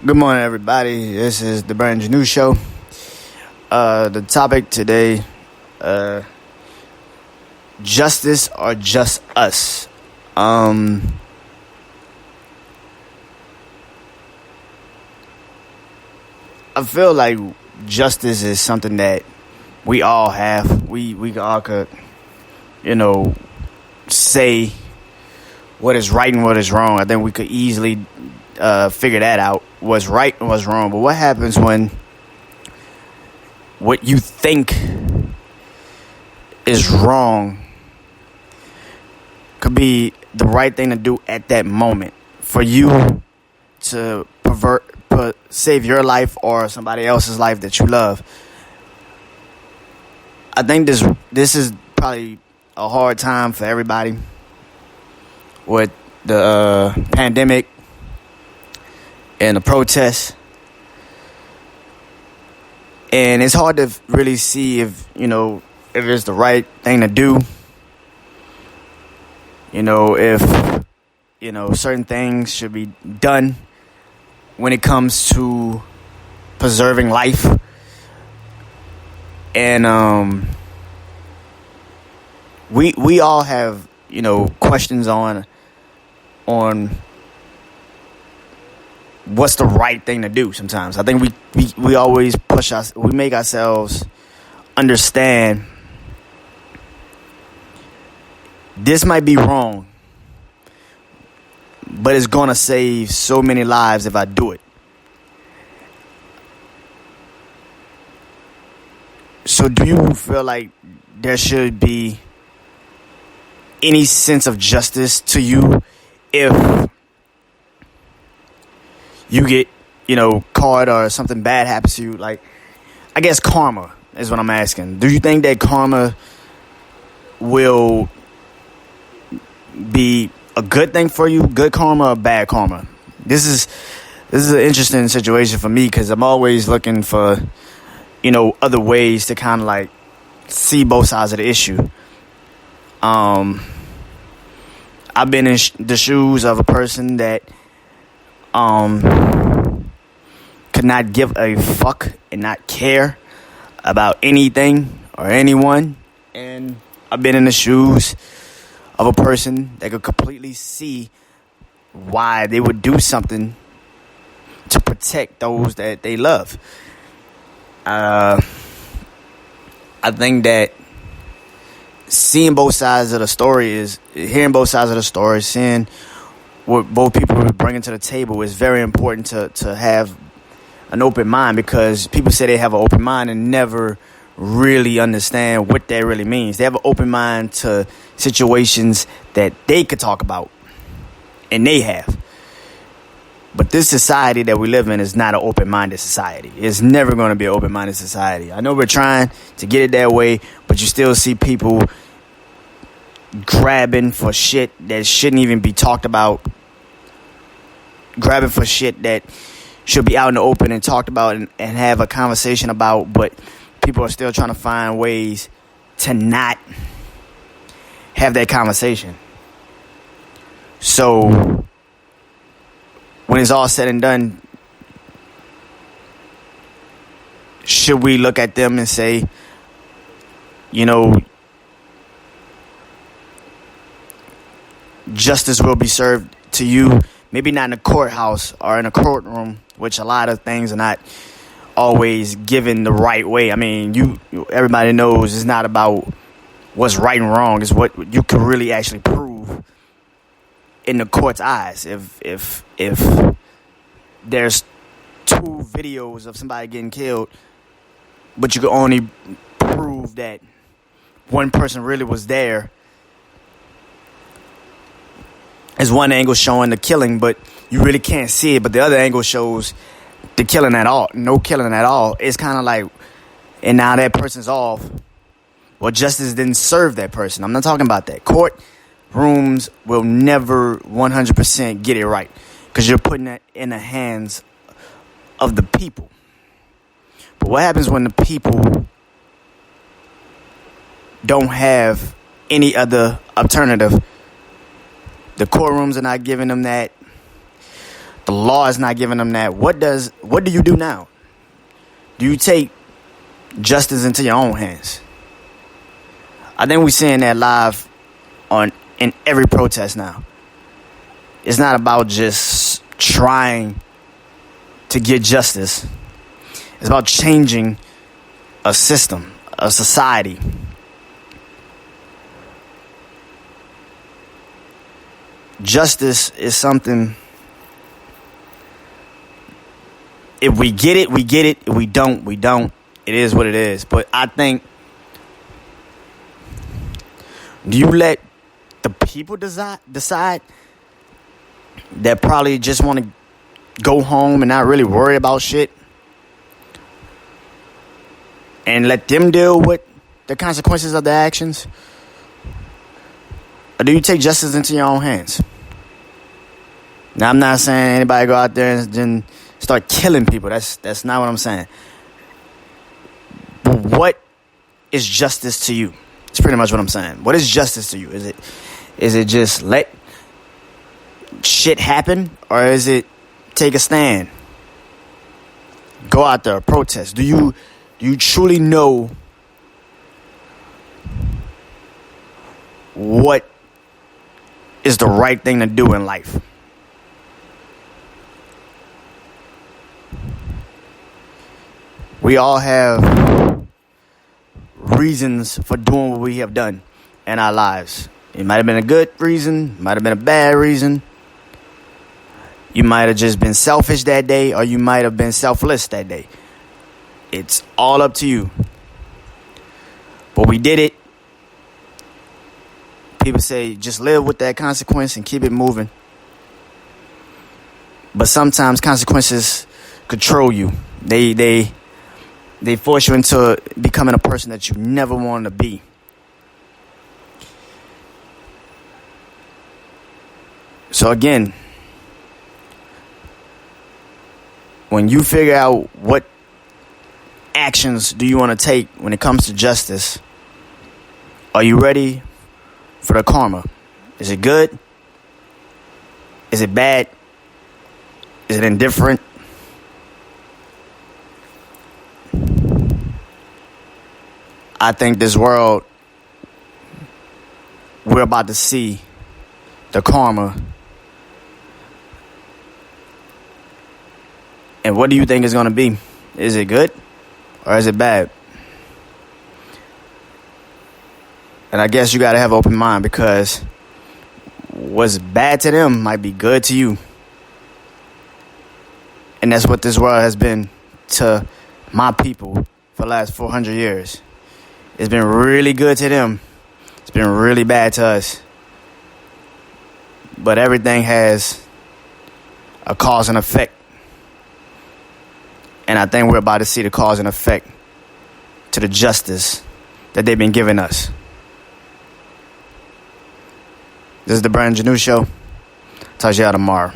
Good morning, everybody. This is the Janeau show. The topic today, justice or just us. I feel like justice is something that we all have. We all could, say what is right and what is wrong. I think we could easily figure that out, what's right and what's wrong. But what happens when what you think is wrong could be the right thing to do at that moment for you to save your life or somebody else's life that you love? I think this is probably a hard time for everybody with the pandemic and the protests. And it's hard to really see if it's the right thing to do. If certain things should be done when it comes to preserving life. And we all have, questions on what's the right thing to do sometimes. I think we always we make ourselves understand this might be wrong, but it's going to save so many lives if I do it. So do you feel like there should be any sense of justice to you if you get, caught or something bad happens to you? Like, I guess karma is what I'm asking. Do you think that karma will be a good thing for you? Good karma or bad karma? This is an interesting situation for me because I'm always looking for, other ways to kind of like see both sides of the issue. I've been in the shoes of a person that could not give a fuck and not care about anything or anyone. And I've been in the shoes of a person that could completely see why they would do something to protect those that they love. I think that hearing both sides of the story, seeing what both people are bringing to the table is very important to have an open mind, because people say they have an open mind and never really understand what that really means. They have an open mind to situations that they could talk about, and they have. But this society that we live in is not an open-minded society. It's never going to be an open-minded society. I know we're trying to get it that way, but you still see people grabbing for shit that shouldn't even be talked about, grabbing for shit that should be out in the open and talked about and have a conversation about, but people are still trying to find ways to not have that conversation. So when it's all said and done, should we look at them and say, justice will be served to you? Maybe not in a courthouse or in a courtroom, which a lot of things are not always given the right way. I mean, everybody knows it's not about what's right and wrong. It's what you can really actually prove in the court's eyes. If there's 2 videos of somebody getting killed, but you can only prove that one person really was there, is one angle showing the killing, but you really can't see it, but the other angle shows the killing at all, no killing at all. It's kind of like, and now that person's off. Well, justice didn't serve that person. I'm not talking about that. Court rooms will never 100% get it right, because you're putting it in the hands of the people. But what happens when the people don't have any other alternative? The courtrooms are not giving them that. The law is not giving them that. What do you do now? Do you take justice into your own hands? I think we're seeing that live in every protest now. It's not about just trying to get justice. It's about changing a system, a society. Justice is something. If we get it, we get it. If we don't, we don't. It is what it is. But I think, do you let the people decide that probably just want to go home and not really worry about shit, and let them deal with the consequences of their actions? Or do you take justice into your own hands? Now, I'm not saying anybody go out there and then start killing people. That's not what I'm saying. But what is justice to you? It's pretty much what I'm saying. What is justice to you? Is it just let shit happen, or is it take a stand? Go out there, protest. Do you truly know what is the right thing to do in life? We all have reasons for doing what we have done in our lives. It might have been a good reason, might have been a bad reason. You might have just been selfish that day, or you might have been selfless that day. It's all up to you. But we did it. People say just live with that consequence and keep it moving. But sometimes consequences control you. They force you into becoming a person that you never wanted to be. So again, when you figure out what actions do you want to take when it comes to justice, are you ready for the karma? Is it good? Is it bad? Is it indifferent? I think this world, we're about to see the karma. And what do you think it's going to be? Is it good or is it bad? And I guess you got to have an open mind, because what's bad to them might be good to you. And that's what this world has been to my people for the last 400 years. It's been really good to them. It's been really bad to us. But everything has a cause and effect. And I think we're about to see the cause and effect to the justice that they've been giving us. This is the Janeau Show. Talk to y'all tomorrow.